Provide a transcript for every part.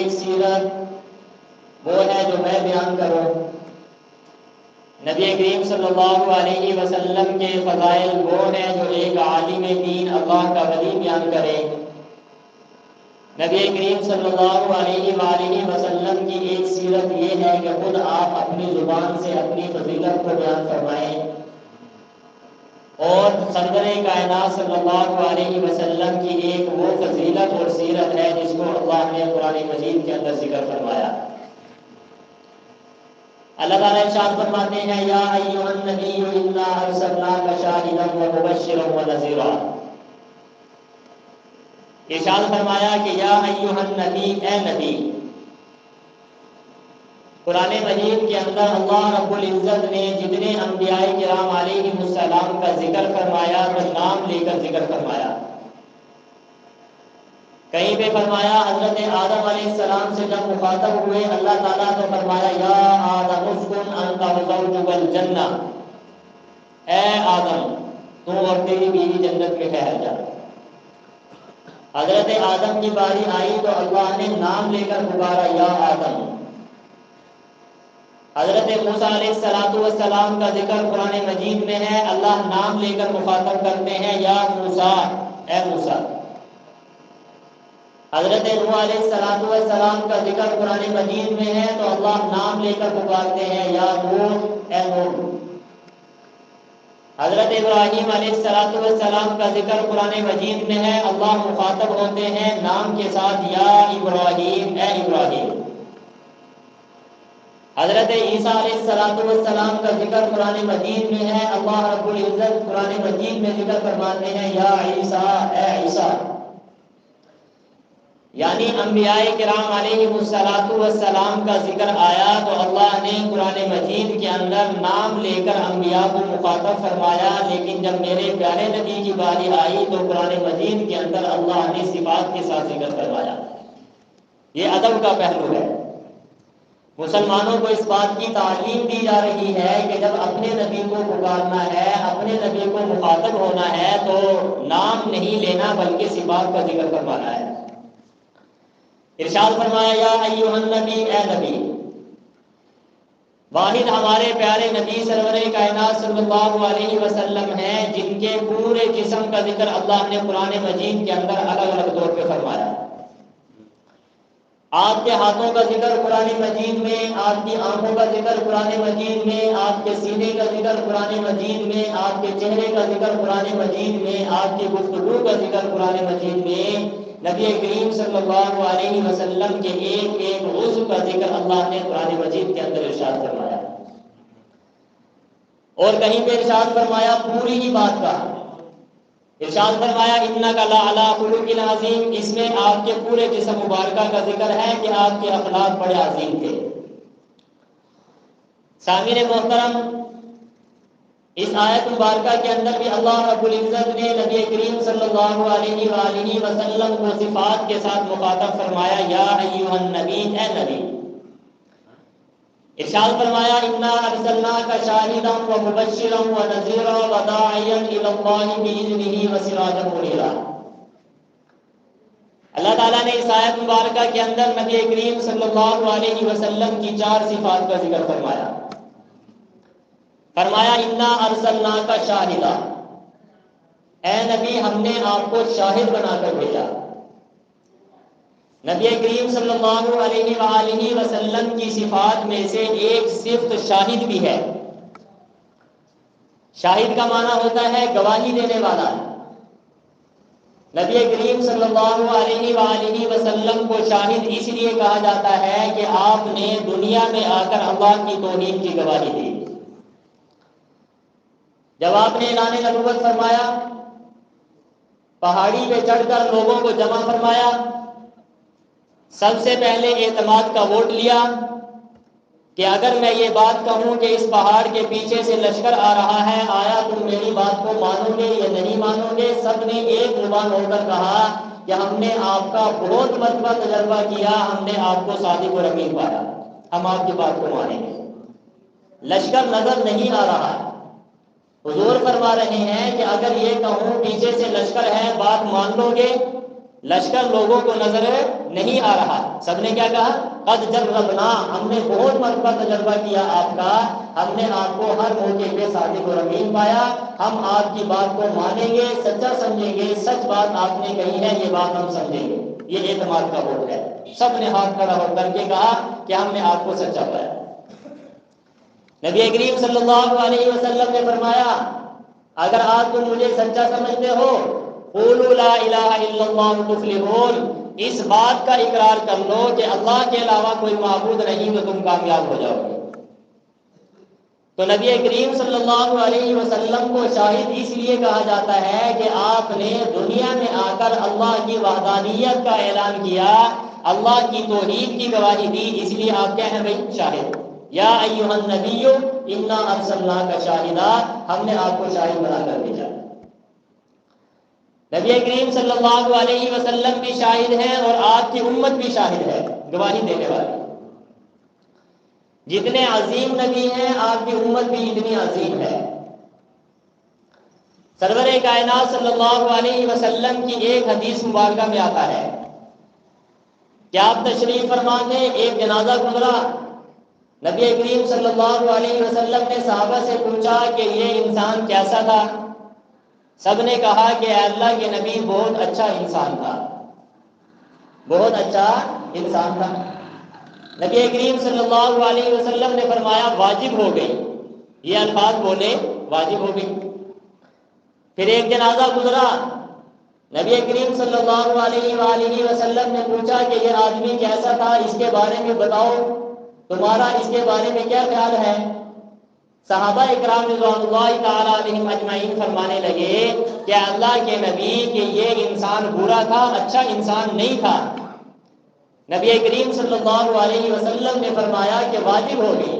ایک سیرت وہ ہے جو میں بیان کروں، نبی کریم صلی اللہ علیہ وسلم کے فضائل وہ ہیں جو ایک عالم دین اللہ کا ولی بیان کرے، نبی کریم صلی اللہ علیہ وآلہ وسلم کی ایک سیرت یہ ہے کہ خود آپ اپنی زبان سے اپنی فضیلت کو بیان فرمائیں، اور سرور کائنات صلی اللہ علیہ وسلم کی ایک وہ فضیلت اور سیرت ہے جس کو اللہ نے قرآن مجید کے اندر ذکر فرمایا۔ اللہ تعالیٰ ارشاد فرماتے ہیں یا ایھا النبی انا ارسلناک شاہدا ومبشرا ونذیرا۔ ارشاد فرمایا کہ یا ایھا النبی، اے نبی۔ قرآن مجید کے اندر اللہ رب العزت نے جتنے انبیاء کرام علیہم السلام کا ذکر فرمایا تو نام لے کر ذکر فرمایا۔ کہیں پہ فرمایا حضرت آدم علیہ السلام سے جب مخاطب ہوئے اللہ تعالیٰ تو فرمایا یا آدم اسکن انت وزوجک الجنہ، اے آدم تو اور تیری بیوی جنت میں ٹھہر جا۔ حضرت آدم کی باری آئی تو اللہ نے نام لے کر پکارا یا آدم۔ حضرت موسیٰ علیہ السلام کا ذکر قرآن مجید میں ہے، اللہ نام لے کر مخاطب کرتے ہیں یا موسیٰ، اے موسیٰ۔ حضرت نوح علیہ السلام کا ذکر قرآن مجید میں ہے تو اللہ نام لے کر پکارتے ہیں یا نوح، اے نوح۔ حضرت ابراہیم علیہ السلام کا ذکر قرآن مجید میں ہے، اللہ مخاطب ہوتے ہیں نام کے ساتھ یا ابراہیم، اے ابراہیم۔ حضرت عیسیٰ علیہ السلام کا ذکر قرآن مجید میں ہے، اللہ رب العزت قرآن مجید میں ذکر فرماتے ہیں یا عیسیٰ، اے عیسیٰ۔ یعنی انبیاء کرام علیہم السلام کا ذکر آیا تو اللہ نے قرآن مجید کے اندر نام لے کر انبیاء کو مخاطب فرمایا، لیکن جب میرے پیارے نبی کی باری آئی تو قرآن مجید کے اندر اللہ نے صفات کے ساتھ ذکر فرمایا۔ یہ ادب کا پہلو ہے۔ مسلمانوں کو اس بات کی تعلیم دی جا رہی ہے کہ جب اپنے نبی کو پکارنا ہے، اپنے نبی کو مخاطب ہونا ہے تو نام نہیں لینا بلکہ صفات کا ذکر فرمانا ہے۔ ارشاد فرمایا یا ایھا النبی، اے نبی۔ واحد ہمارے پیارے نبی سرور کائنات صلی اللہ علیہ وسلم ہیں جن کے پورے جسم کا ذکر اللہ نے قرآن مجید کے اندر الگ الگ طور پہ فرمایا۔ آپ کے ہاتھوں کا ذکر قرآن مجید میں، آپ کی آنکھوں کا ذکر قرآن مجید میں، آپ کے سینے کا ذکر قرآن مجید میں، آپ کے چہرے کا ذکر قرآن مجید میں، آپ کی گفتگو کا ذکر قرآن مجید میں، نبی کریم صلی اللہ علیہ وسلم کے ایک ایک عضو کا ذکر اللہ نے قرآن مجید کے اندر ارشاد فرمایا۔ اور کہیں پہ ارشاد فرمایا پوری ہی بات کا، ارشاد فرمایا انک لعلی خلق عظیم، اس میں آپ کے پورے جسم مبارکہ کا ذکر ہے کہ آپ کے اخلاق بڑے عظیم تھے۔ سامعین محترم، اس آیت مبارکہ کے اندر بھی اللہ رب العزت نے نبی کریم صلی اللہ علیہ وآلہ وسلم کو صفات کے ساتھ مخاطب فرمایا یا ایھا النبی، اے نبی۔ ارشاد فرمایا انا ارسلناک شاہدا ومبشرا ونذیرا وداعیا الی اللہ باذنہ وسراجا منیرا۔ اللہ تعالیٰ نے اس آیت مبارکہ کے اندر نبی کریم صلی اللہ علیہ وسلم کی 4 صفات کا ذکر فرمایا۔ فرمایا انا ارسلناک شاہدا، اے نبی ہم نے آپ کو شاہد بنا کر بھیجا۔ نبی کریم صلی اللہ علیہ وآلہ وسلم کی صفات میں سے ایک صفت شاہد بھی ہے۔ شاہد کا معنی ہوتا ہے گواہی دینے والا۔ نبی کریم صلی اللہ علیہ وآلہ وسلم کو شاہد اس لیے کہا جاتا ہے کہ آپ نے دنیا میں آ کر اللہ کی توحید کی گواہی دی۔ جب آپ نے اعلان نبوت فرمایا، پہاڑی پہ چڑھ کر لوگوں کو جمع فرمایا، سب سے پہلے اعتماد کا ووٹ لیا کہ اگر میں یہ بات کہوں کہ اس پہاڑ کے پیچھے سے لشکر آ رہا ہے، آیا تم میری بات کو مانو گے یا نہیں مانو گے؟ سب نے ایک زبان ہو کر کہا کہ ہم نے آپ کا بہت مرتبہ تجربہ کیا، ہم نے آپ کو صادق و امین پایا، ہم آپ کی بات کو مانیں گے۔ لشکر نظر نہیں آ رہا، حضور فرما رہے ہیں کہ اگر یہ کہوں پیچھے سے لشکر ہے، بات مان لو گے؟ لشکر لوگوں کو نظر نہیں آ رہا۔ سب نے کیا کہا؟ قد جربنا، ہم نے بہت مرتبہ تجربہ کیا آپ کا، ہم نے آپ کو ہر موقع پہ صادق اور امین پایا، ہم آپ کی بات کو مانیں گے، سچا سمجھیں گے، سچ بات آپ نے کہی ہے یہ بات ہم سمجھیں گے۔ یہ اعتماد کا ووٹ ہے، سب نے ہاتھ کھڑا ہو کر کے کہا کہ ہم نے آپ کو سچا پایا۔ نبی کریم صلی اللہ علیہ وسلم نے فرمایا اگر آپ تم مجھے سچا سمجھتے ہو قولوا لا الہ الا اللہ تفلحون، اس بات کا اقرار کر لو کہ اللہ کے علاوہ کوئی معبود نہیں تو تم کامیاب ہو جاؤ گے۔ تو نبی کریم صلی اللہ علیہ وسلم کو شاہد اس لیے کہا جاتا ہے کہ آپ نے دنیا میں آ کر اللہ کی وحدانیت کا اعلان کیا، اللہ کی توحید کی گواہی دی، اس لیے آپ کیا ہیں بھائی؟ شاہد۔ یا ایھا النبی انا ارسلناک شاہدا، ہم نے آپ کو شاہد بنا کر بھیجا۔ نبی کریم صلی اللہ علیہ وسلم بھی شاہد ہیں اور آپ کی امت بھی شاہد ہے، گواہی دینے والی۔ جتنے عظیم نبی ہیں آپ کی امت بھی اتنی عظیم ہے۔ سرور کائنات صلی اللہ علیہ وسلم کی ایک حدیث مبارکہ میں آتا ہے کہ آپ تشریف فرما تھے، ایک جنازہ گزرا، نبی کریم صلی اللہ علیہ وسلم نے صحابہ سے پوچھا کہ یہ انسان کیسا تھا؟ سب نے کہا کہ اے اللہ کے نبی بہت اچھا انسان تھا، بہت اچھا انسان تھا۔ نبی کریم صلی اللہ علیہ وسلم نے فرمایا واجب ہو گئی، یہ الفاظ بولے واجب ہو گئی۔ پھر ایک جنازہ گزرا، نبی کریم صلی اللہ علیہ وآلہ وسلم نے پوچھا کہ یہ آدمی کیسا تھا، اس کے بارے میں بتاؤ، تمہارا اس کے بارے میں کیا خیال ہے؟ صحابہ اکرام رضوان اللہ تعالی علیہم اجمعین فرمانے لگے کہ اللہ کے نبی کہ یہ انسان برا تھا، اچھا انسان نہیں تھا۔ نبی کریم صلی اللہ علیہ وسلم نے فرمایا کہ واجب ہو گئی۔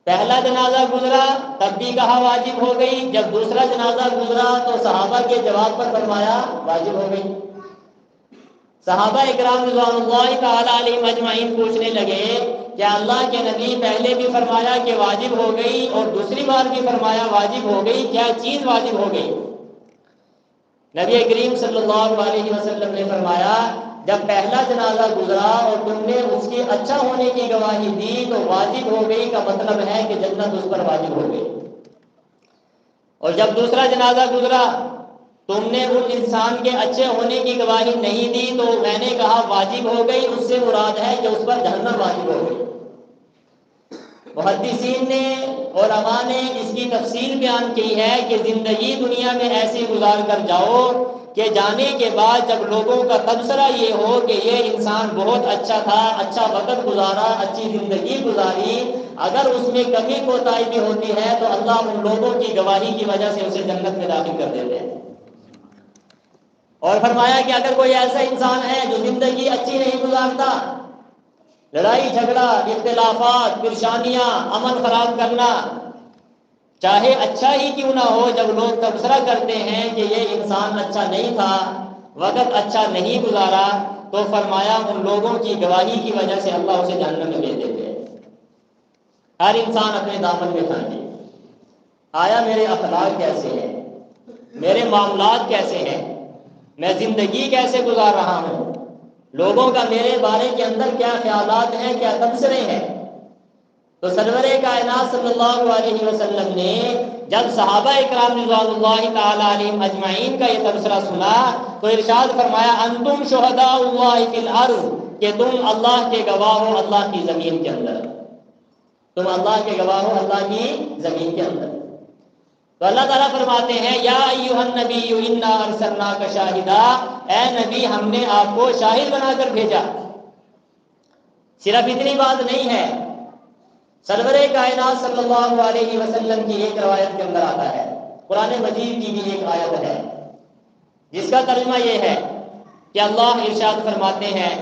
پہلا جنازہ گزرا تب بھی کہا واجب ہو گئی، جب دوسرا جنازہ گزرا تو صحابہ کے جواب پر فرمایا واجب ہو گئی۔ صحابہ اکرام رضوان اللہ تعالی علیہم اجمعین پوچھنے لگے کہ اللہ کے نبی پہلے بھی فرمایا کہ واجب ہو گئی اور دوسری بار بھی فرمایا واجب ہو گئی، کیا چیز واجب ہو گئی؟ نبی کریم صلی اللہ علیہ وسلم نے فرمایا جب پہلا جنازہ گزرا اور تم نے اس کی اچھا ہونے کی گواہی دی تو واجب ہو گئی کا مطلب ہے کہ جنت اس پر واجب ہو گئی، اور جب دوسرا جنازہ گزرا تم نے اس انسان کے اچھے ہونے کی گواہی نہیں دی تو میں نے کہا واجب ہو گئی، اس سے مراد ہے کہ اس پر جہنم واجب ہو گئی۔ محدثین نے علماء نے اس کی تفصیل بیان کی ہے کہ زندگی دنیا میں ایسی گزار کر جاؤ کہ جانے کے بعد جب لوگوں کا تبصرہ یہ ہو کہ یہ انسان بہت اچھا تھا، اچھا وقت گزارا، اچھی زندگی گزاری، اگر اس میں کمی کوتاہی بھی ہوتی ہے تو اللہ ان لوگوں کی گواہی کی وجہ سے اسے جنت میں داخل کر دیتے ہیں۔ اور فرمایا کہ اگر کوئی ایسا انسان ہے جو زندگی اچھی نہیں گزارتا، لڑائی جھگڑا، اختلافات، پریشانیاں، امن خراب کرنا، چاہے اچھا ہی کیوں نہ ہو، جب لوگ تبصرہ کرتے ہیں کہ یہ انسان اچھا نہیں تھا، وقت اچھا نہیں گزارا، تو فرمایا ان لوگوں کی گواہی کی وجہ سے اللہ اسے جہنم میں بھیج دیتے ہیں۔ ہر انسان اپنے دامن میں جھانکے آیا میرے اخلاق کیسے ہیں، میرے معاملات کیسے ہیں، میں زندگی کیسے گزار رہا ہوں، لوگوں کا میرے بارے کے اندر کیا خیالات ہیں، کیا تبصرے ہیں۔ تو سرور کائنات صلی اللہ علیہ وسلم نے جب صحابہ اکرام رضوان اللہ تعالی علیہم اجمعین کا یہ تبصرہ سنا تو ارشاد فرمایا انتم شہداء اللہ فی الارض، کہ تم اللہ کے گواہ ہو اللہ کی زمین کے اندر، تم اللہ کے گواہ ہو اللہ کی زمین کے اندر۔ تو اللہ تعالیٰ فرماتے ہیں یا ایھا النبی انا ارسلناک شاہدا، اے نبی ہم نے آپ کو شاہد بنا کر بھیجا۔ صرف اتنی بات نہیں ہے، سرور کائنات صلی اللہ علیہ وسلم کی ایک روایت کے اندر آتا ہے، قرآن مجید کی بھی ایک آیت ہے جس کا ترجمہ یہ ہے کہ اللہ ارشاد فرماتے ہیں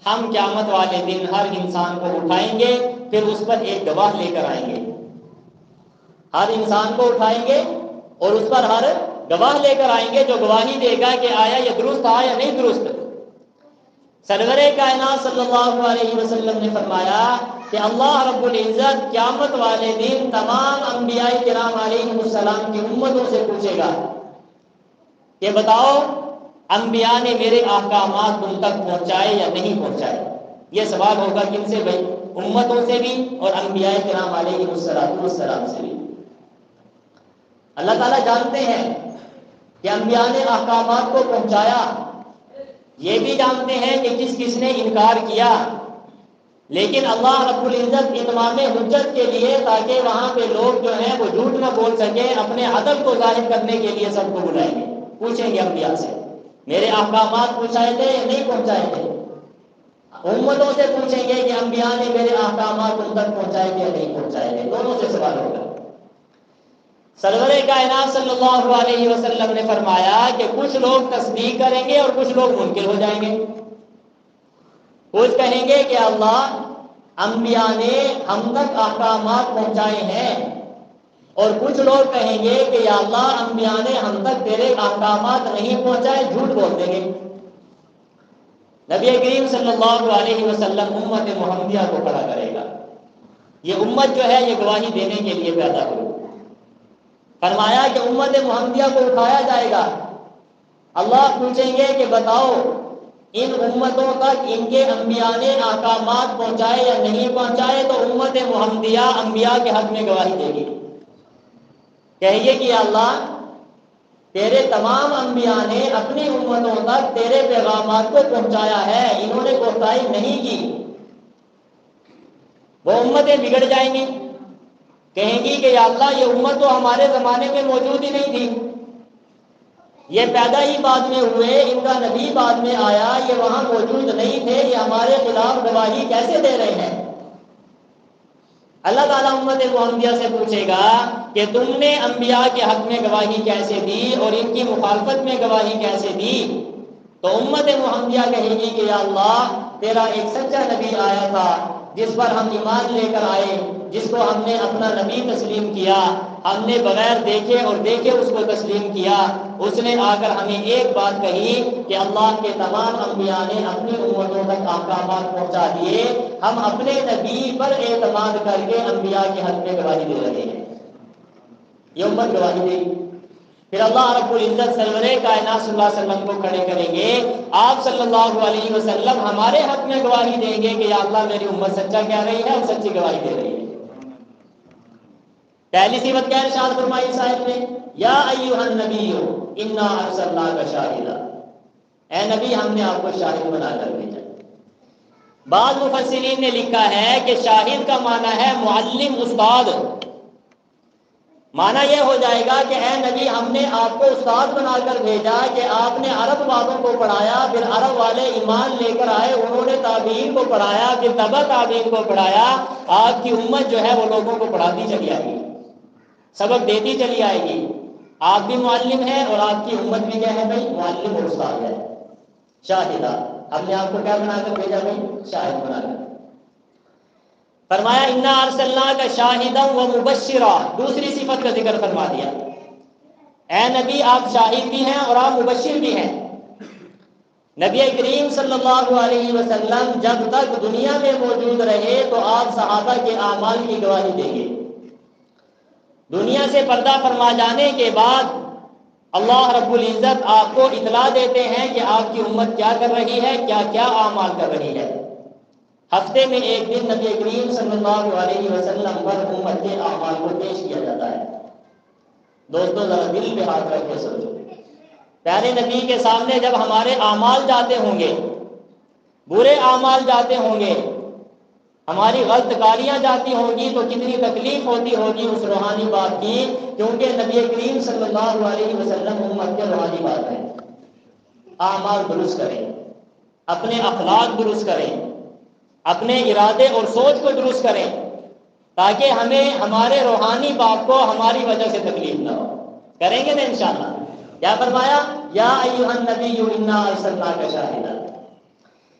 ہم قیامت والے دن ہر انسان کو اٹھائیں گے، پھر اس پر ایک گواہ لے کر آئیں گے۔ ہر انسان کو اٹھائیں گے اور اس پر ہر گواہ لے کر آئیں گے جو گواہی دے گا کہ آیا یہ درست تھا یا نہیں درست۔ سرور کائنات صلی اللہ علیہ وسلم نے فرمایا کہ اللہ رب العزت قیامت والے دن تمام انبیاء کرام علیہ السلام کی امتوں سے پوچھے گا کہ بتاؤ انبیاء نے میرے احکامات تم تک پہنچائے یا نہیں پہنچائے؟ یہ سوال ہوگا کن سے بھائی؟ امتوں سے بھی اور انبیاء کرام علیہ السلام سے بھی۔ اللہ تعالیٰ جانتے ہیں کہ انبیاء نے احکامات کو پہنچایا، یہ بھی جانتے ہیں کہ کس کس نے انکار کیا، لیکن اللہ رب العزت اتمام حجت کے لیے، تاکہ وہاں پہ لوگ جو ہیں وہ جھوٹ نہ بول سکیں، اپنے عدل کو ظاہر کرنے کے لیے سب کو بلائیں گے، پوچھیں گے انبیاء سے میرے احکامات پہنچائے تھے یا نہیں پہنچائے تھے؟ امتوں سے پوچھیں گے کہ انبیاء نے میرے احکامات ان تک پہنچائے تھے یا نہیں پہنچائے تھے، دونوں سے سوال ہوگا۔ سرور کائنات صلی اللہ علیہ وسلم نے فرمایا کہ کچھ لوگ تصدیق کریں گے اور کچھ لوگ منکر ہو جائیں گے۔ کچھ کہیں گے کہ اللہ، انبیاء نے ہم تک احکامات پہنچائے ہیں، اور کچھ لوگ کہیں گے کہ یا اللہ، انبیاء نے ہم تک تیرے احکامات نہیں پہنچائے، جھوٹ بول دیں گے۔ نبی کریم صلی اللہ علیہ وسلم امت محمدیہ کو کھڑا کرے گا۔ یہ امت جو ہے یہ گواہی دینے کے لیے پیدا ہوئی۔ فرمایا کہ امت محمدیہ کو اٹھایا جائے گا، اللہ پوچھیں گے کہ بتاؤ ان امتوں تک ان کے انبیاء نے احکامات پہنچائے یا نہیں پہنچائے؟ تو امت محمدیہ انبیاء کے حق میں گواہی دے گی، کہیے کہ یا اللہ، تیرے تمام انبیاء نے اپنی امتوں تک تیرے پیغامات کو پہنچایا ہے، انہوں نے کوتاہی نہیں کی۔ وہ امتیں بگڑ جائیں گی، کہیں گی کہ یا اللہ، یہ امت تو ہمارے زمانے میں موجود ہی نہیں تھی، یہ پیدا ہی بعد میں ہوئے، ان کا نبی بعد میں آیا، یہ وہاں موجود نہیں تھے، یہ ہمارے خلاف گواہی کیسے دے رہے ہیں؟ اللہ تعالیٰ امت محمدیہ سے پوچھے گا کہ تم نے انبیاء کے حق میں گواہی کیسے دی اور ان کی مخالفت میں گواہی کیسے دی؟ تو امت محمدیہ کہے گی کہ یا اللہ، تیرا ایک سچا نبی آیا تھا جس پر ہم ایمان لے کر آئے، جس کو ہم نے اپنا نبی تسلیم کیا، ہم نے بغیر دیکھے اور دیکھے اس کو تسلیم کیا۔ اس نے آ کر ہمیں ایک بات کہی کہ اللہ کے تمام انبیاء نے اپنی امتوں تک احکامات پہنچا دیے، ہم اپنے نبی پر اعتماد کر کے انبیاء کے حق میں گواہی دے رہے ہیں۔ یہ امت گواہی دے گی۔ پھر اللہ رب العزت سرور کائنات صلی اللہ علیہ وسلم کو کھڑے کریں گے، آپ صلی اللہ علیہ وسلم ہمارے حق میں گواہی دیں گے کہ یا اللہ، میری امت سچا کہہ رہی ہے اور سچی گواہی دے رہی ہے۔ پہلی صفت کیا ارشاد فرمائی صاحب نے؟ یا ایھا النبی انا ارسلناک شاہدا، اے نبی، ہم نے آپ کو شاہد بنا کر بھیجا۔ بعض مفسرین نے لکھا ہے کہ شاہد کا معنی ہے معلم، استاد۔ معنی یہ ہو جائے گا کہ اے نبی، ہم نے آپ کو استاد بنا کر بھیجا کہ آپ نے عرب والوں کو پڑھایا، پھر عرب والے ایمان لے کر آئے، انہوں نے تابعین کو پڑھایا، پھر تبع تابعین کو پڑھایا، آپ کی امت جو ہے وہ لوگوں کو پڑھاتی چلی آئے گی، سبق دیتی چلی آئے گی۔ آپ بھی معلم ہیں اور آپ کی امت بھی کیا ہے بھائی؟ معلم اور استاد ہے۔ شاہدہ، ہم نے آپ کو کیا بنا کر بھیجا بھائی؟ شاہد بنا کر۔ فرمایا انا ارسلناک شاہدا و مبشرا، دوسری صفت کا ذکر فرما دیا، اے نبی، آپ شاہد بھی ہیں اور آپ مبشر بھی ہیں۔ نبی کریم صلی اللہ علیہ وسلم جب تک دنیا میں موجود رہے تو آپ صحابہ کے اعمال کی گواہی دیں گے۔ دنیا سے پردہ فرما جانے کے بعد اللہ رب العزت آپ کو اطلاع دیتے ہیں کہ آپ کی امت کیا کر رہی ہے، کیا کیا اعمال کر رہی ہے۔ ہفتے میں ایک دن نبی کریم صلی اللہ علیہ وسلم پر امت کے اعمال کو پیش کیا جاتا ہے۔ دوستو، ذرا دل پہ ہاتھ رکھ کے سوچو، پیارے نبی کے سامنے جب ہمارے اعمال جاتے ہوں گے، برے اعمال جاتے ہوں گے، ہماری غلط کاریاں جاتی ہوں گی، تو کتنی تکلیف ہوتی ہوگی اس روحانی بات کی، کیونکہ نبی کریم صلی اللہ علیہ وسلم امت کے روحانی بات ہیں۔ اعمال درست کریں، اپنے اخلاق درست کریں، اپنے ارادے اور سوچ کو درست کریں، تاکہ ہمیں ہمارے روحانی باپ کو ہماری وجہ سے تکلیف نہ ہو۔ کریں گے نا انشاءاللہ؟ کیا فرمایا؟ یا ایھا النبی انا ارسلناک شاہدا۔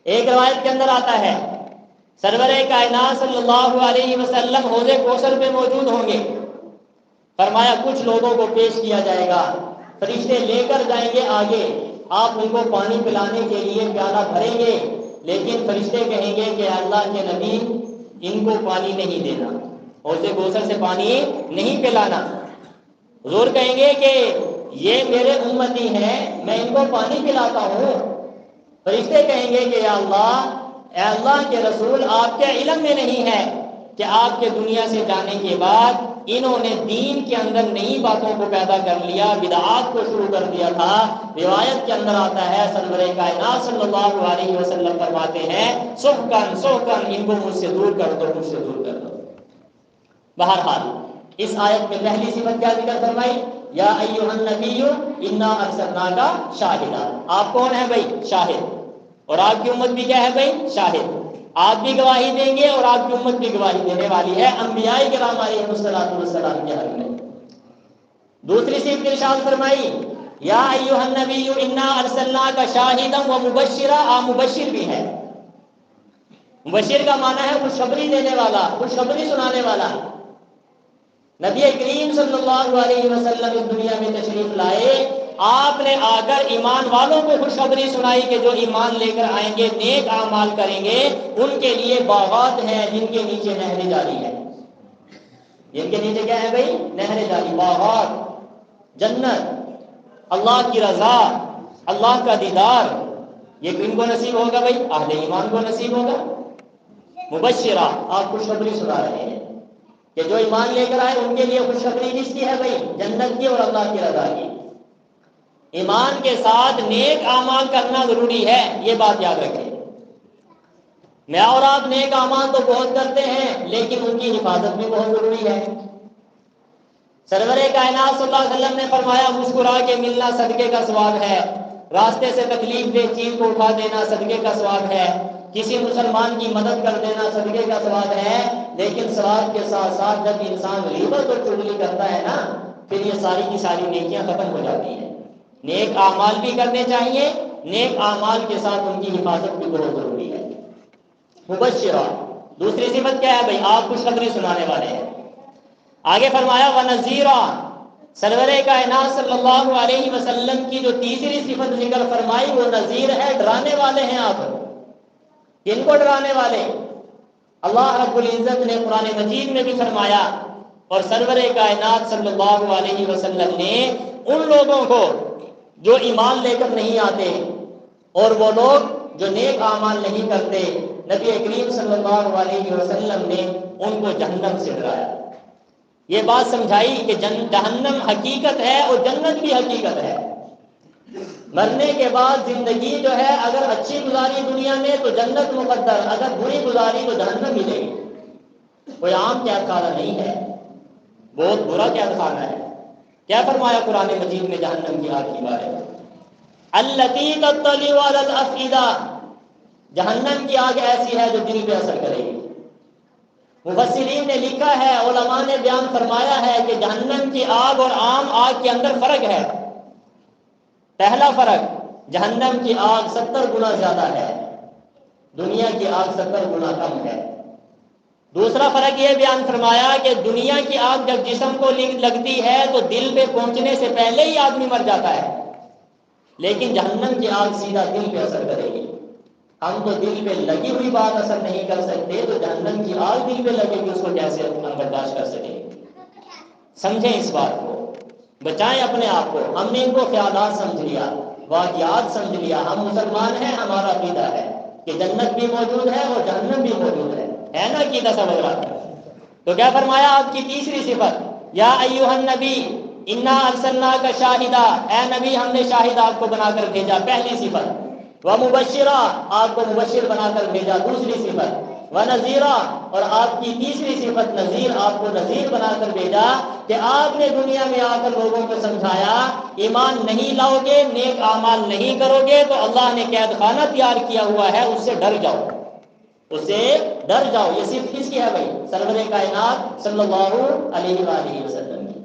ایک روایت کے اندر آتا ہے سرور کائنات صلی اللہ علیہ وسلم حوض کوثر پہ موجود ہوں گے۔ فرمایا کچھ لوگوں کو پیش کیا جائے گا، فرشتے لے کر جائیں گے آگے، آپ ان کو پانی پلانے کے لیے پیالہ بھریں گے، لیکن فرشتے کہیں گے کہ اللہ کے نبی، ان کو پانی نہیں دینا، حوض کوثر سے پانی نہیں پلانا۔ حضور کہیں گے کہ یہ میرے امتی ہیں، میں ان کو پانی پلاتا ہوں۔ فرشتے کہیں گے کہ یا اللہ، اے اللہ کے رسول، آپ کے علم میں نہیں ہے کہ آپ کے دنیا سے جانے کے بعد انہوں نے دین کے اندر نئی باتوں کو پیدا کر لیا، بدعات کو شروع کر دیا تھا۔ روایت کے اندر آتا ہے سرور کائنات صلی اللہ علیہ وسلم فرماتے ہیں سحقن سحقن، ان کو مجھ سے دور کر دو، مجھ سے دور کر دو۔ بہرحال اس آیت میں پہلی صفت کیا ذکر فرمائی؟ یا ایھا النبی انا ارسلناک شاہدا۔ آپ کون ہیں بھائی؟ شاہد۔ اور آپ کی امت بھی کیا ہے بھائی؟ شاہد۔ آپ بھی گواہی دیں گے اور آپ کی امت بھی گواہی دینے والی ہے انبیاء کرام علیہ السلام کے حق میں۔ دوسری صفت ارشاد فرمائی یا ایھا النبی انا ارسلناک شاہدا ومبشرا، آپ مبشر بھی ہیں۔ مبشر کا معنی ہے خوشخبری دینے والا، خوشخبری سنانے والا۔ نبی کریم صلی اللہ علیہ وسلم اس دنیا میں تشریف لائے، آپ نے آ کر ایمان والوں کو خوشخبری سنائی کہ جو ایمان لے کر آئیں گے، نیک اعمال کریں گے، ان کے لیے باغات ہیں جن کے نیچے نہریں جاری ہیں۔ جن کے نیچے کیا ہے بھائی؟ نہریں جاری، باغات، جنت، اللہ کی رضا، اللہ کا دیدار۔ یہ کن کو نصیب ہوگا بھائی؟ اہل ایمان کو نصیب ہوگا۔ مبشرہ، آپ خوشخبری سنا رہے ہیں کہ جو ایمان لے کر آئے ان کے لیے خوشخبری کس کی ہے بھائی؟ جنت کی اور اللہ کی رضا کی۔ ایمان کے ساتھ نیک اعمال کرنا ضروری ہے، یہ بات یاد رکھیں۔ میں اور آپ نیک اعمال تو بہت کرتے ہیں لیکن ان کی حفاظت بھی بہت ضروری ہے۔ سرور کائنات صلی اللہ علیہ وسلم نے فرمایا مسکرا کے ملنا صدقے کا ثواب ہے، راستے سے تکلیف دہ چیز کو اٹھا دینا صدقے کا ثواب ہے، کسی مسلمان کی مدد کر دینا صدقے کا ثواب ہے۔ لیکن ثواب کے ساتھ ساتھ جب انسان غیبت اور چغلی کرتا ہے نا، پھر یہ ساری کی ساری نیکیاں ختم ہو جاتی ہیں۔ نیک اعمال بھی کرنے چاہیے، نیک اعمال کے ساتھ ان کی حفاظت بھی بہت ضروری ہے۔ مبشرہ، دوسری صفت کیا ہے بھائی؟ آپ خوشخبری سنانے والے ہیں۔ آگے فرمایا ونذیرا، سرور کائنات صلی اللہ علیہ وسلم کی جو تیسری صفت ذکر فرمائی وہ نذیر ہے، ڈرانے والے ہیں آپ۔ کن کو ڈرانے والے؟ اللہ رب العزت نے قرآن مجید میں بھی فرمایا، اور سرور کائنات صلی اللہ علیہ وسلم نے ان لوگوں کو جو ایمان لے کر نہیں آتے اور وہ لوگ جو نیک اعمال نہیں کرتے، نبی کریم صلی اللہ علیہ وسلم نے ان کو جہنم سے ڈرایا۔ یہ بات سمجھائی کہ جہنم حقیقت ہے اور جنت بھی حقیقت ہے۔ مرنے کے بعد زندگی جو ہے اگر اچھی گزاری دنیا میں تو جنت مقدر، اگر بری گزاری تو جہنم ملے گی۔ کوئی عام قید خانہ نہیں ہے، بہت برا قید خانہ ہے۔ کیا فرمایا قرآن مجید میں جہنم کی آگ کے بارے میں؟ التی تطلع علی الافئدہ، جہنم کی آگ ایسی ہے جو دل پہ اثر کرے گی۔ مفسرین نے لکھا ہے، علماء نے بیان فرمایا ہے کہ جہنم کی آگ اور عام آگ کے اندر فرق ہے۔ پہلا فرق، جہنم کی آگ 70 گنا زیادہ ہے، دنیا کی آگ 70 گنا کم ہے۔ دوسرا فرق یہ بیان فرمایا کہ دنیا کی آگ جب جسم کو لگتی ہے تو دل پہ پہنچنے سے پہلے ہی آدمی مر جاتا ہے، لیکن جہنم کی آگ سیدھا دل پہ اثر کرے گی۔ ہم تو دل پہ لگی ہوئی بات اثر نہیں کر سکتے، تو جہنم کی آگ دل پہ لگے گی، اس کو کیسے ہم برداشت کر سکیں؟ سمجھیں اس بات کو، بچائیں اپنے آپ کو۔ ہم نے ان کو خیالات سمجھ لیا، واقعات سمجھ لیا۔ ہم مسلمان ہیں، ہمارا عقیدہ ہے کہ جنت بھی موجود ہے اور جہنم بھی موجود ہے نا عقیدہ سمجھ رہا ہے؟ تو کیا فرمایا آپ کی تیسری صفت؟ یا ایھا النبی انا ارسلناک شاہدا، اے نبی ہم نے شاہد آپ کو بنا کر بھیجا، پہلی صفت۔ ومبشرا، آپ کو مبشر بنا کر بھیجا، دوسری صفت۔ ونذیرا، اور آپ کی تیسری صفت نذیر، آپ کو نذیر بنا کر بھیجا کہ آپ نے دنیا میں آ کر لوگوں کو سمجھایا ایمان نہیں لاؤ گے، نیک اعمال نہیں کرو گے تو اللہ نے قید خانہ تیار کیا ہوا ہے، اس سے ڈر جاؤ، اس سے ڈر جاؤ۔ یہ صرف کس کی ہے بھائی؟ سرور کائنات صلی اللہ علیہ وآلہ وسلم کی۔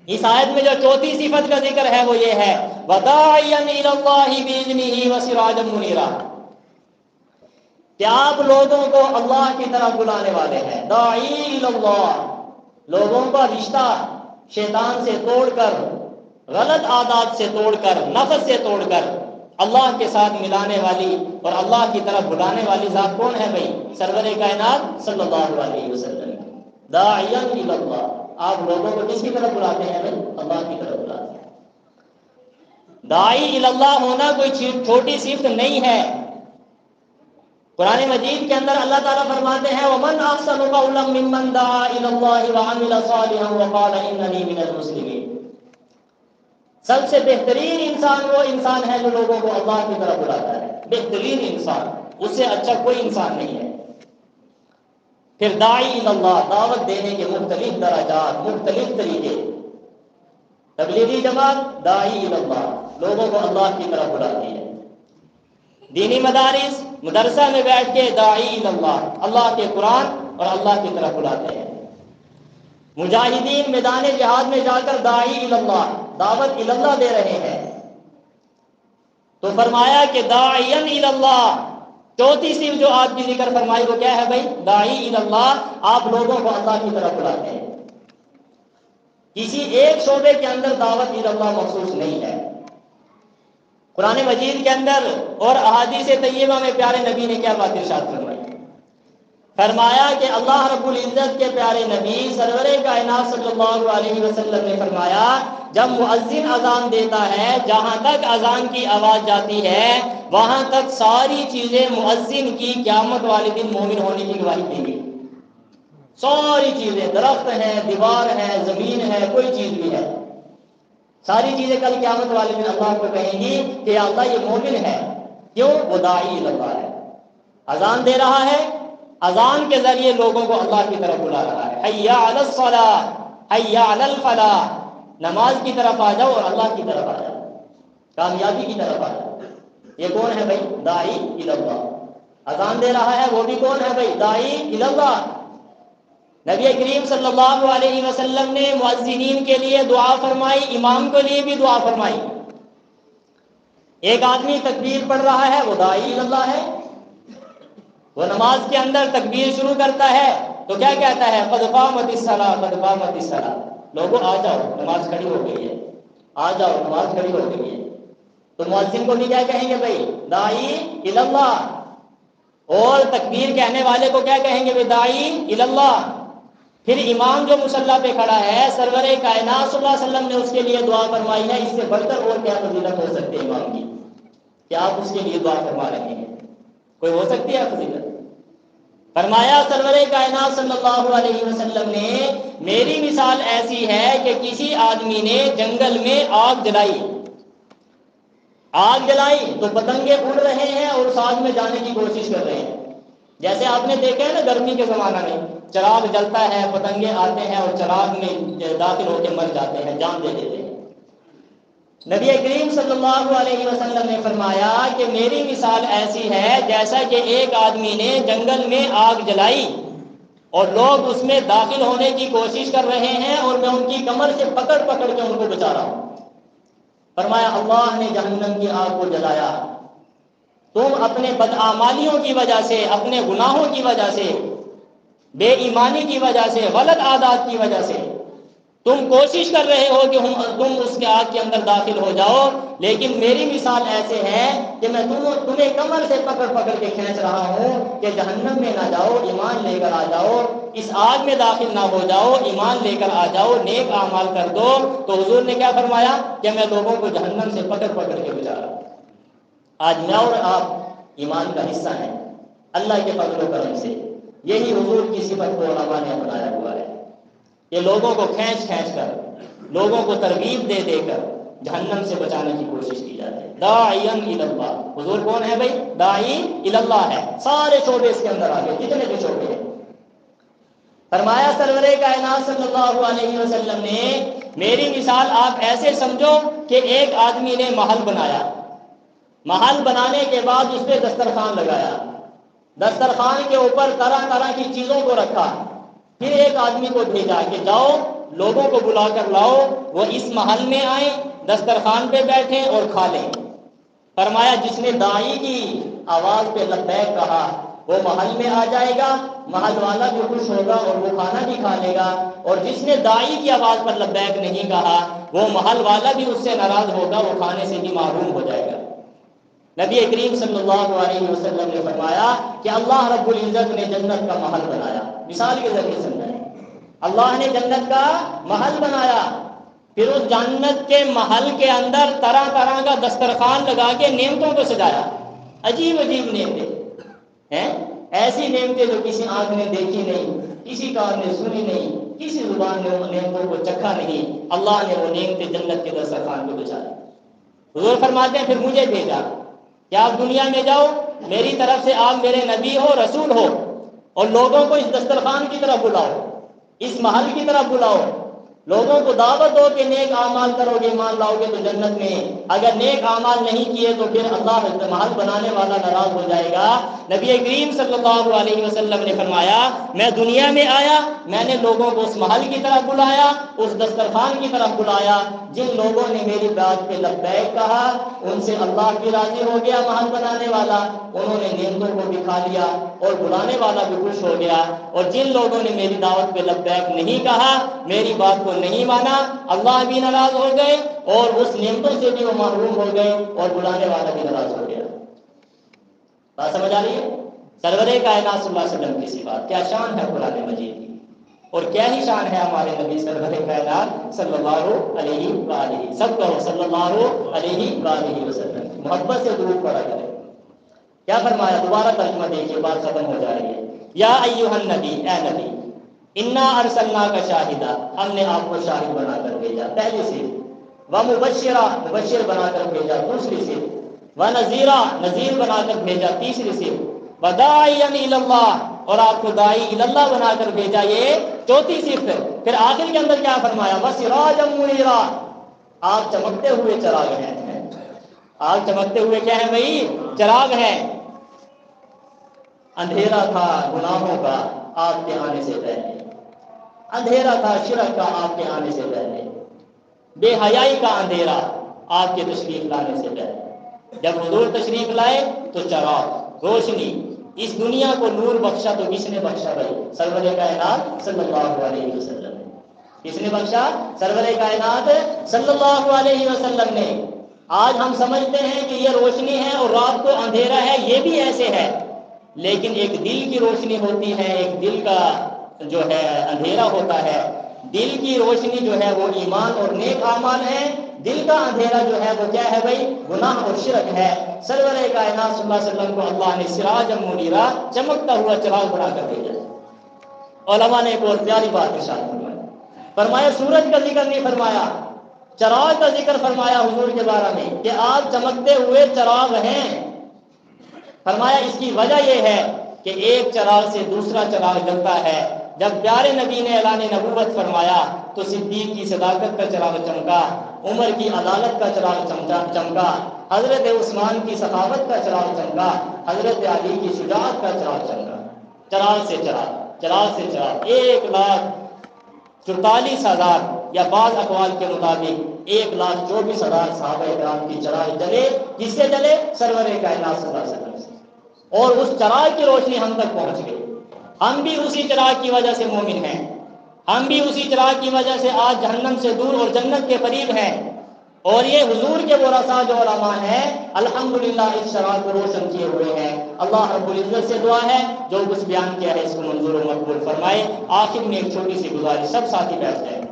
اس آیت میں جو چوتھی صفت کا ذکر ہے وہ یہ ہے وَدَاعِيًا إِلَى اللَّهِ بِإِذْنِهِ وَسِرَاجًا مُنِيرًا، کہ آپ لوگوں کو اللہ کی طرف بلانے والے ہیں۔ داعی الی اللہ، لوگوں کا رشتہ شیطان سے توڑ کر، غلط عادات سے توڑ کر، نفس سے توڑ کر اللہ کے ساتھ ملانے والی اور اللہ کی طرف بلانے والی ذات کون ہے بھائی؟ سرور کائنات صلی اللہ علیہ وسلم۔ داعیاً الی اللہ، آپ لوگوں کو کس کی طرف بلاتے ہیں بھائی؟ اللہ کی طرف بلاتے ہیں۔ داعی اللہ ہونا کوئی چھوٹی صفت نہیں ہے۔ قرآن مجید کے اندر اللہ تعالیٰ فرماتے ہیں وَمَنْ أَحْسَنُ قَوْلًا مِّمَّنْ دَعَا إِلَى اللَّهِ وَعَمِلَ صَالِحًا وَقَالَ إِنَّنِي مِنَ الْمُسْلِمِينَ۔ سب سے بہترین انسان وہ انسان ہے جو لوگوں کو اللہ کی طرف بلاتا ہے، بہترین انسان، اس سے اچھا کوئی انسان نہیں ہے۔ پھر داعی اللہ، دعوت دینے کے مختلف درجات، مختلف طریقے۔ تبلیغی جماعت داعی اللہ، لوگوں کو اللہ کی طرف بلاتی ہے۔ دینی مدارس، مدرسہ میں بیٹھ کے داعی اللہ، اللہ کے قرآن اور اللہ کی طرف بلاتے ہیں۔ مجاہدین میدان جہاد میں جا کر داعی اللہ، دعوت اللہ دے رہے ہیں۔ تو فرمایا کہ داعین اللہ، چوتھی صفت جو آپ کی ذکر فرمائی وہ کیا ہے بھائی؟ داعی اللہ، آپ لوگوں کو اللہ کی طرف بلاتے ہیں۔ کسی ایک شعبے کے اندر دعوت اللہ مخصوص نہیں ہے۔ قرآن مجید کے اندر اور احادیث طیبہ میں پیارے نبی نے کیا بات ارشاد فرمائی؟ فرمایا کہ اللہ رب العزت کے پیارے نبی سرور کائنات صلی اللہ علیہ وسلم نے فرمایا جب مؤذن اذان دیتا ہے جہاں تک اذان کی آواز جاتی ہے وہاں تک ساری چیزیں مؤذن کی قیامت والے دن مومن ہونے کی گواہی دیں گی۔ ساری چیزیں، درخت ہے، دیوار ہے، زمین ہے، کوئی چیز بھی ہے، ساری چیزیں کل قیامت والے دن اللہ کو کہیں گی کہ یا اللہ یہ مومن ہے۔ کیوں؟ وہ داعی اللہ ہے، اذان دے رہا ہے، اذان کے ذریعے لوگوں کو اللہ کی طرف بلا رہا ہے۔ حی علی الصلاۃ، حی علی الفلاح، نماز کی طرف آ جاؤ اور اللہ کی طرف آ جاؤ، کامیابی کی طرف آ جاؤ۔ یہ کون ہے بھائی؟ داعی اللہ۔ اذان دے رہا ہے وہ بھی کون ہے بھائی؟ داعی اللہ۔ نبی کریم صلی اللہ علیہ وسلم نے مؤذنین کے لیے دعا فرمائی، امام کے لیے بھی دعا فرمائی۔ ایک آدمی تکبیر پڑھ رہا ہے وہ داعی اللہ ہے، وہ نماز کے اندر تکبیر شروع کرتا ہے تو کیا کہتا ہے؟ قد قامت الصلاۃ، قد قامت الصلاۃ، لوگوں آ جاؤ نماز کھڑی ہو گئی ہے، آ جاؤ نماز کھڑی ہو گئی ہے۔ تو مؤذن کو بھی کیا کہیں گے بھائی؟ داعی اللہ۔ اور تکبیر کہنے والے کو کیا کہیں گے؟ داعی اللہ۔ پھر امام جو مصلی پہ کھڑا ہے سرور کائنات صلی اللہ علیہ وسلم نے اس کے لیے دعا فرمائی ہے، اس سے بڑھ کر اور کیا فضیلت ہو سکتی ہے امام کی کہ آپ اس کے لیے دعا فرما رہے ہیں؟ کوئی ہو سکتی ہے فضیلت؟ فرمایا سرور کائنات صلی اللہ علیہ وسلم نے میری مثال ایسی ہے کہ کسی آدمی نے جنگل میں آگ جلائی، آگ جلائی تو پتنگے اڑ رہے ہیں اور اس آگ میں جانے کی کوشش کر رہے ہیں۔ جیسے آپ نے دیکھا ہے نا گرمی کے زمانہ میں چراغ جلتا ہے، پتنگے آتے ہیں اور چراغ میں داخل ہو کے مر جاتے ہیں، جان دے دیتے ہیں۔ نبی کریم صلی اللہ علیہ وسلم نے فرمایا کہ میری مثال ایسی ہے جیسا کہ ایک آدمی نے جنگل میں آگ جلائی اور لوگ اس میں داخل ہونے کی کوشش کر رہے ہیں اور میں ان کی کمر سے پکڑ پکڑ کے ان کو بچا رہا ہوں۔ فرمایا اللہ نے جہنم کی آگ کو جلایا، تم اپنے بدعمالیوں کی وجہ سے، اپنے گناہوں کی وجہ سے، بے ایمانی کی وجہ سے، غلط عادات کی وجہ سے تم کوشش کر رہے ہو کہ تم اس کے آگ کے اندر داخل ہو جاؤ، لیکن میری مثال ایسے ہے کہ میں تمہیں کمر سے پکڑ پکڑ کے کھینچ رہا ہوں کہ جہنم میں نہ جاؤ، ایمان لے کر آ جاؤ، اس آگ میں داخل نہ ہو جاؤ، ایمان لے کر آ جاؤ، نیک اعمال کر دو۔ تو حضور نے کیا فرمایا کہ میں لوگوں کو جہنم سے پکڑ پکڑ کے بچا رہا ہوں۔ آج میں اور آپ ایمان کا حصہ ہیں اللہ کے فضل و کرم سے۔ یہی حضور کی صفت کو علماء نے اپنایا ہوا ہے کہ لوگوں کو کھینچ کھینچ کر، لوگوں کو ترغیب دے دے کر جہنم سے بچانے کی کوشش کی جاتی ہے۔ داعی اللہ، حضور کون ہے بھائی؟ داعی اللہ ہے۔ سارے شعبے اس کے اندر آ گئے، کتنے بھی شعبے ہیں۔ فرمایا سرور کائنات صلی اللہ علیہ وسلم نے میری مثال آپ ایسے سمجھو کہ ایک آدمی نے محل بنایا، محل بنانے کے بعد اس پہ دسترخوان لگایا، دسترخوان کے اوپر طرح طرح کی چیزوں کو رکھا، پھر ایک آدمی کو بھیجا کہ جاؤ لوگوں کو بلا کر لاؤ، وہ اس محل میں آئیں، دسترخوان پہ بیٹھیں اور کھا لیں۔ فرمایا جس نے داعی کی آواز پہ لبیک کہا وہ محل میں آ جائے گا، محل والا بھی خوش ہوگا اور وہ کھانا بھی کھا لے گا، اور جس نے داعی کی آواز پر لبیک نہیں کہا وہ محل والا بھی اس سے ناراض ہوگا، وہ کھانے سے بھی محروم ہو جائے گا۔ نبی کریم صلی اللہ علیہ وسلم نے فرمایا کہ اللہ رب العزت نے جنت کا محل بنایا، مثال کے ذریعے سمجھائیں۔ اللہ نے جنت کا محل بنایا، پھر اس جنت کے محل کے اندر طرح طرح کا دسترخوان لگا کے نعمتوں کو سجایا، عجیب عجیب نعمتیں ہیں، ایسی نعمتیں جو کسی آنکھ نے دیکھی نہیں، کسی کان نے سنی نہیں، کسی زبان نے ان نعمتوں کو چکھا نہیں، اللہ نے وہ نعمتیں جنت کے دسترخوان کو بچایا۔ حضور فرماتے ہیں پھر مجھے بھیجا کہ آپ دنیا میں جاؤ، میری طرف سے آپ میرے نبی ہو، رسول ہو، اور لوگوں کو اس دسترخوان کی طرف بلاؤ، اس محل کی طرف بلاؤ، لوگوں کو دعوت دو کہ نیک اعمال کرو گے، ایمان لاؤ گے تو جنت میں، اگر نیک اعمال نہیں کیے تو پھر اللہ محل بنانے والا ناراض ہو جائے گا۔ نبی کریم صلی اللہ علیہ وسلم نے فرمایا میں دنیا میں آیا، میں نے لوگوں کو اس محل کی طرف بلایا، اس دسترخوان کی طرف بلایا، جن لوگوں نے میری بات پہ لبیک کہا ان سے اللہ بھی راضی ہو گیا محل بنانے والا، انہوں نے نعمتوں کو بھی کھا لیا اور بلانے والا بھی خوش ہو گیا، اور جن لوگوں نے میری دعوت پہ لبیک نہیں کہا، میری بات کو نہیں مانا، اللہ بھی ناراض ہو گئے اور اس نعمتوں سے بھی وہ محروم ہو گئے اور بلانے والا بھی ناراض ہو گیا۔ بات سمجھ آ رہی ہے؟ سرور کائنات صلی اللہ علیہ وسلم کی صفات، کیا شان ہے قرآن مجید کی، اور کیا ہی شان ہے ہمارے نبی سرور کائنات صلی اللہ علیہ وآلہ، سب کہو صلی اللہ علیہ وآلہ وسلم، محبت سے درود پڑھا کرے۔ کیا فرمایا؟ دوبارہ ترجمہ دیکھیے، بات ختم ہو جا رہی ہے۔ یا ایھا النبی، اے نبی، انا ارسلناک شاہدا، ہم نے آپ کو شاہد بنا کر بھیجا، پہلی صفت، ومبشرا، مبشر بنا کر بھیجا، دوسری صفت، ونذیرا، نذیر بنا کر بھیجا، تیسری صفت، وداعیا الی اللہ، اور آپ کو داعی الی اللہ بنا کر بھیجا، یہ چوتھی صفت۔ پھر آخر کے اندر کیا فرمایا؟ وسراجا منیرا، آپ چمکتے ہوئے چراغ ہیں، آگ چمکتے ہوئے کیا ہے بھائی؟ چراغ ہے۔ اندھیرا تھا گناہوں کا آپ کے آنے سے پہلے، اندھیرا تھا شرک کا آپ کے آنے سے پہلے، بے حیائی کا اندھیرا آپ کے تشریف لانے سے پہلے، جب حضور تشریف لائے تو چراغ، روشنی، اس دنیا کو نور بخشا تو کس نے بخشا بھائی؟ سرور کائنات صلی اللہ علیہ وسلم نے۔ کس نے بخشا؟ سرور کائنات صلی اللہ علیہ وسلم نے۔ آج ہم سمجھتے ہیں کہ یہ روشنی ہے اور رات کو اندھیرا ہے، یہ بھی ایسے ہے، لیکن ایک دل کی روشنی ہوتی ہے، ایک دل کا جو ہے اندھیرا ہوتا ہے۔ دل کی روشنی جو ہے وہ ایمان اور نیک اعمال ہے، دل کا اندھیرا جو ہے وہ کیا ہے بھائی؟ گناہ اور شرک ہے۔ سرور کائنات صلی اللہ علیہ وسلم کو اللہ نے سراجا منیرا، چمکتا ہوا چراغ بنا کر بھیجا۔ علماء نے ایک اور پیاری بات ارشاد فرمائی، فرمایا سورج کا ذکر نہیں فرمایا، چراغ کا ذکر فرمایا حضور کے بارے میں کہ آپ چمکتے ہوئے چراغ ہیں۔ فرمایا اس کی وجہ یہ ہے کہ ایک چراغ سے دوسرا چراغ جلتا ہے۔ جب پیارے نبی نے اعلان نبوت فرمایا تو صدیق کی صداقت کا چراغ چمکا، عمر کی عدالت کا چراغ چمکا، حضرت عثمان کی سخاوت کا چراغ چمکا، حضرت علی کی شجاعت کا چراغ چمکا۔ چراغ سے چراغ، چراغ سے چراغ، 1,44,000 یا بعض اقوال کے مطابق 1,24,000 صحابہ کرام کی چراغ جلے، جس سے جلے؟ سرور کائنات صلی اللہ علیہ وسلم سے، اور اس چراغ کی روشنی ہم تک پہنچ گئی۔ ہم بھی اسی چراغ کی وجہ سے مومن ہیں، ہم بھی اسی چراغ کی وجہ سے آج جہنم سے دور اور جنت کے قریب ہیں، اور یہ حضور کے ورثاء جو علماء ہیں الحمدللہ اس چراغ کو روشن کیے ہوئے ہیں۔ اللہ رب العزت سے دعا ہے جو کچھ بیان کیا ہے اس کو منظور و مقبول فرمائے۔ آخر میں ایک چھوٹی سی گزارش، سب ساتھی بیٹھ جائیں۔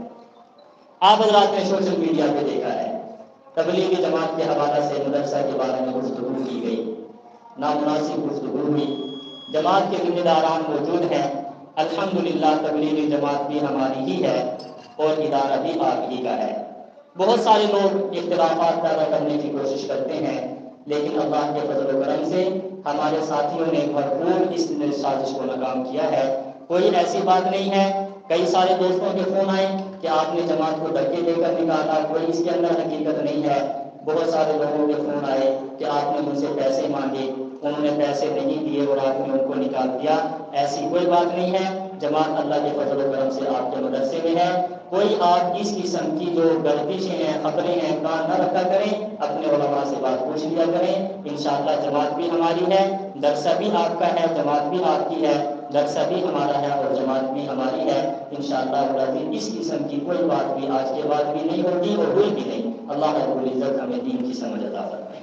آپ حضرات نے سوشل میڈیا پہ دیکھا ہے تبلیغی جماعت کے حوالے سے مدرسہ کے بارے میں گفتگو کی گئی، نامناسب گفتگو ہوئی، جماعت کے ذمہ داران موجود ہیں، الحمدللہ تبلیغی جماعت بھی ہماری ہی ہے اور ادارہ بھی آپ ہی کا ہے۔ بہت سارے لوگ اختلافات پیدا کرنے کی کوشش کرتے ہیں، لیکن اللہ کے فضل و کرم سے ہمارے ساتھیوں نے بھرپور اس سازش کو ناکام کیا ہے۔ کوئی ایسی بات نہیں ہے، کئی سارے دوستوں کے فون آئے کہ آپ نے جماعت کو دھکے دے کر نکالا، کوئی اس کے اندر حقیقت نہیں ہے۔ بہت سارے لوگوں کے فون آئے کہ آپ نے مجھ سے پیسے مانگے، انہوں نے پیسے نہیں دیے اور آپ نے ان کو نکال دیا، ایسی کوئی بات نہیں ہے۔ جماعت اللہ کے فضل و کرم سے آپ کے مدرسے میں ہے۔ کوئی آپ اس قسم کی جو گردشیں ہیں، خبریں ہیں، کان نہ رکھا کریں، اپنے علماء سے بات پوچھ لیا کریں۔ انشاءاللہ جماعت بھی ہماری ہے، درسہ بھی آپ کا ہے، جماعت بھی آپ کی ہے، درسہ بھی ہمارا ہے اور جماعت بھی ہماری ہے۔ انشاءاللہ اس قسم کی کوئی بات بھی آج کے بعد بھی نہیں ہوگی اور ہوئی بھی نہیں۔ اللہ رب العزت ہمیں دین کی سمجھ عطا فرمائے۔